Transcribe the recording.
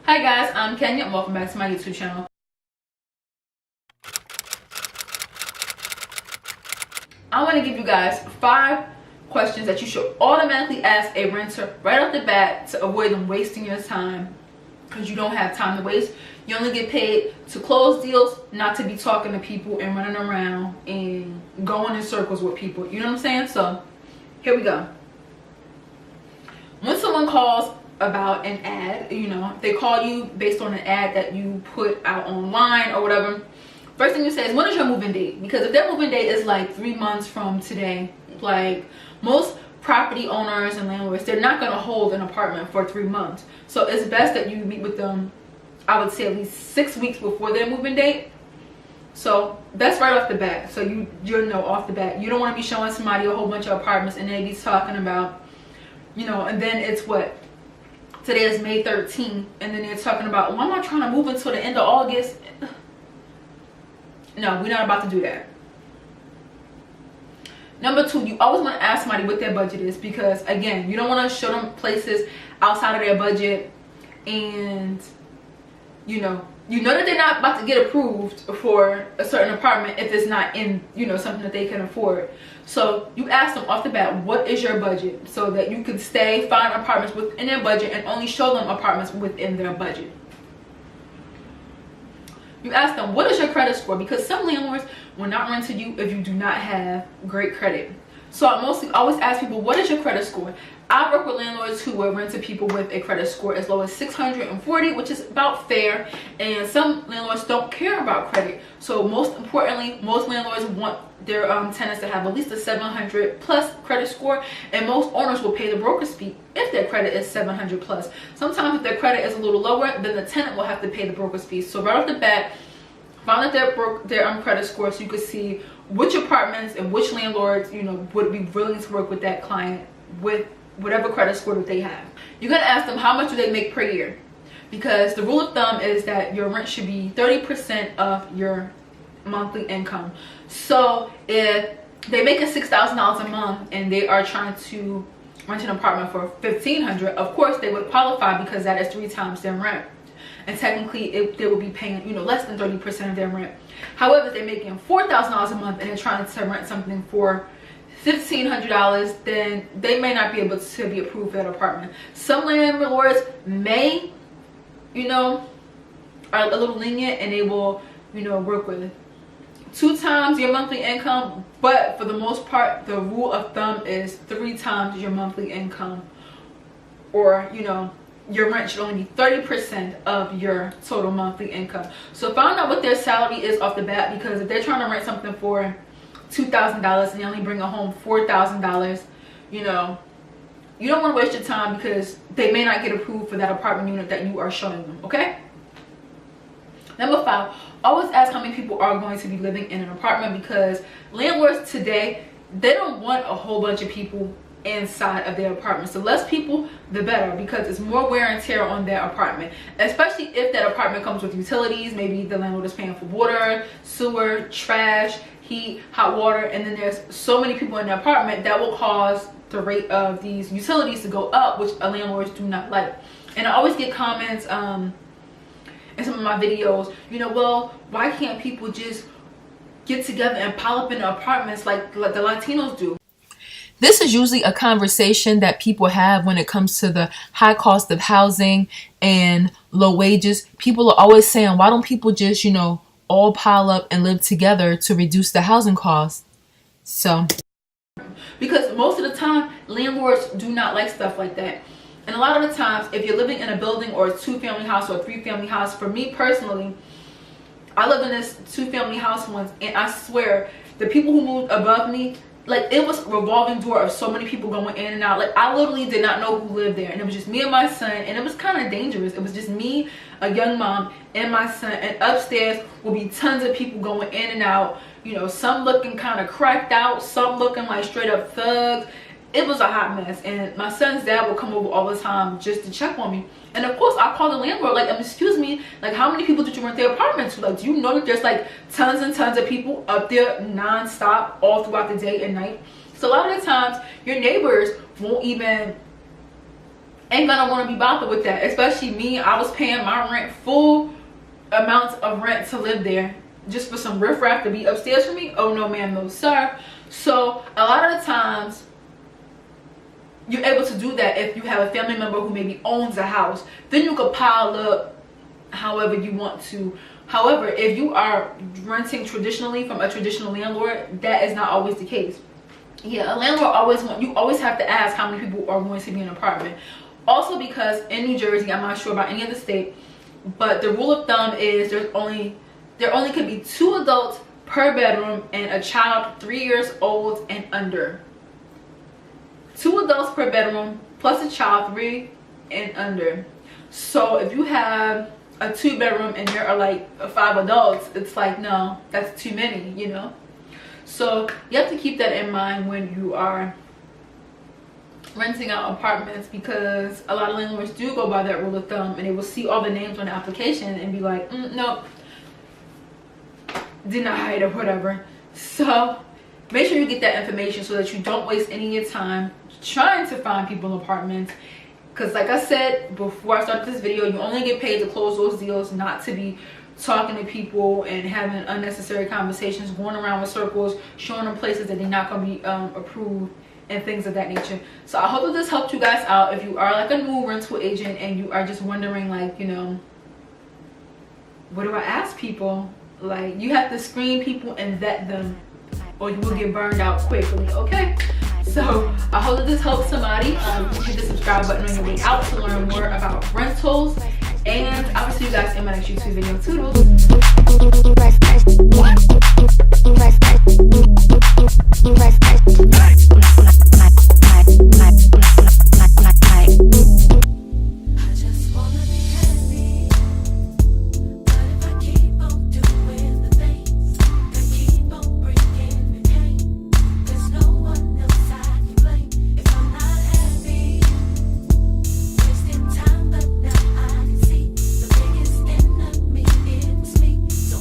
Hi guys, I'm Kenya and welcome back to my YouTube channel. I want to give you guys 5 questions that you should automatically ask a renter right off the bat to avoid them wasting your time, because you don't have time to waste. You only get paid to close deals, not to be talking to people and running around and going in circles with people. You know what I'm saying? So here we go. When someone calls about an ad, they call you based on an ad that you put out online or whatever, first thing you say is, when is your moving date? Because if their moving date is like 3 months from today, like most property owners and landlords, they're not going to hold an apartment for 3 months. So it's best that you meet with them, I would say, at least 6 weeks before their moving date. So that's right off the bat. So you'll know off the bat. You don't want to be showing somebody a whole bunch of apartments and they be talking about, and then it's what? Today is May 13th, and then they're talking about, well, I'm not trying to move until the end of August. No, we're not about to do that. Number 2, you always want to ask somebody what their budget is, because again, you don't want to show them places outside of their budget, and you know that they're not about to get approved for a certain apartment if it's not in something that they can afford. So you ask them off the bat, what is your budget, so that you can find apartments within their budget and only show them apartments within their budget. You ask them, what is your credit score? Because some landlords will not rent to you if you do not have great credit. So I mostly always ask people, what is your credit score? I work with landlords who will rent to people with a credit score as low as 640, which is about fair. And some landlords don't care about credit. So most importantly, most landlords want their tenants to have at least a 700 plus credit score, and most owners will pay the broker's fee if their credit is 700 plus. Sometimes if their credit is a little lower, then the tenant will have to pay the broker's fee. So right off the bat, find out their credit score, so you can see which apartments and which landlords would be willing to work with that client with whatever credit score that they have. You're gonna ask them, how much do they make per year? Because the rule of thumb is that your rent should be 30% of your monthly income. So if they make $6,000 a month and they are trying to rent an apartment for $1,500, of course they would qualify, because that is 3 times their rent. And technically they will be paying less than 30% of their rent. However, if they're making $4,000 a month and they're trying to rent something for $1,500, then they may not be able to be approved for that apartment. Some landlords may are a little lenient, and they will work with 2 times your monthly income, but for the most part the rule of thumb is 3 times your monthly income, or your rent should only be 30% of your total monthly income. So find out what their salary is off the bat, because if they're trying to rent something for $2,000 and they only bring home $4,000, you don't want to waste your time, because they may not get approved for that apartment unit that you are showing them. Okay. Number 5, always ask how many people are going to be living in an apartment, because landlords today, they don't want a whole bunch of people inside of their apartment. So less people the better, because it's more wear and tear on their apartment, especially if that apartment comes with utilities. Maybe the landlord is paying for water, sewer, trash, heat, hot water, and then there's so many people in the apartment that will cause the rate of these utilities to go up, which landlords do not like. And I always get comments in some of my videos, well, why can't people just get together and pile up in the apartments like the Latinos do? This is usually a conversation that people have when it comes to the high cost of housing and low wages. People are always saying, why don't people just, all pile up and live together to reduce the housing costs? So, because most of the time, landlords do not like stuff like that. And a lot of the times, if you're living in a building or a 2-family house or a 3-family house, for me personally, I live in this 2-family house once, and I swear, the people who moved above me, like, it was a revolving door of so many people going in and out. Like, I literally did not know who lived there, and it was just me and my son, and it was kind of dangerous. It was just me, a young mom, and my son, and upstairs will be tons of people going in and out, some looking kind of cracked out, some looking like straight up thugs. It was a hot mess, and my son's dad would come over all the time just to check on me. And of course, I called the landlord, like, excuse me, like, how many people did you rent their apartment to? Like, do you know that there's like tons and tons of people up there non-stop all throughout the day and night? So a lot of the times your neighbors won't even ain't gonna want to be bothered with that. Especially me, I was paying my rent, full amounts of rent to live there, just for some riffraff to be upstairs from me. Oh no ma'am, no sir. So a lot of the times you're able to do that if you have a family member who maybe owns a house. Then you could pile up however you want to. However, if you are renting traditionally from a traditional landlord, that is not always the case. Yeah, a landlord you always have to ask how many people are going to be in an apartment. Also, because in New Jersey, I'm not sure about any other state, but the rule of thumb is there only could be 2 adults per bedroom and a child 3 years old and under. 2 adults per bedroom plus a child 3 and under. So if you have a 2-bedroom and there are like 5 adults, it's like, no, that's too many, you know. So you have to keep that in mind when you are renting out apartments, because a lot of landlords do go by that rule of thumb, and they will see all the names on the application and be like, nope, denied or whatever. So make sure you get that information so that you don't waste any of your time trying to find people in apartments. Because like I said before I started this video, you only get paid to close those deals, not to be talking to people and having unnecessary conversations, going around in circles, showing them places that they're not going to be approved and things of that nature. So I hope that this helped you guys out. If you are like a new rental agent and you are just wondering, like, you know, what do I ask people? Like, you have to screen people and vet them, or you will get burned out quickly. Okay, so I hope that this helps somebody. Hit the subscribe button on your way out to learn more about rentals, and I will see you guys in my next YouTube video. Toodles.